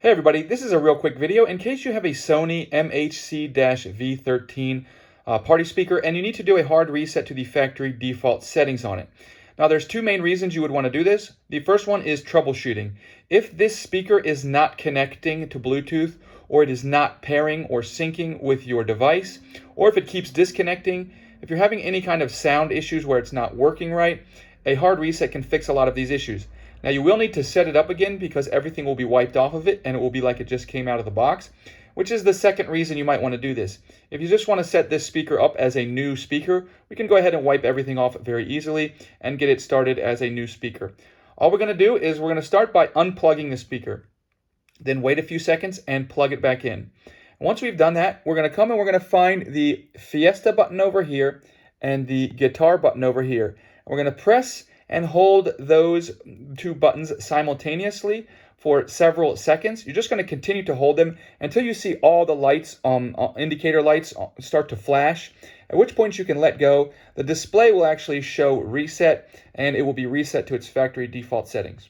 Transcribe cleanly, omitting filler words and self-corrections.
Hey everybody, this is a real quick video. In case you have a Sony MHC-V13 party speaker and you need to do a hard reset to the factory default settings on it. Now there's two main reasons you would want to do this. The first one is troubleshooting. If this speaker is not connecting to Bluetooth, or it is not pairing or syncing with your device, or if it keeps disconnecting, if you're having any kind of sound issues where it's not working right, a hard reset can fix a lot of these issues. Now you will need to set it up again because everything will be wiped off of it and it will be like it just came out of the box, which is the second reason you might want to do this. If you just want to set this speaker up as a new speaker, we can go ahead and wipe everything off very easily and get it started as a new speaker. All we're going to do is we're going to start by unplugging the speaker, then wait a few seconds and plug it back in. Once we've done that, we're going to come and we're going to find the Fiesta button over here and the guitar button over here. We're going to press and hold those two buttons simultaneously for several seconds. You're just going to continue to hold them until you see all the lights, indicator lights start to flash, at which point you can let go. The display will actually show reset and it will be reset to its factory default settings.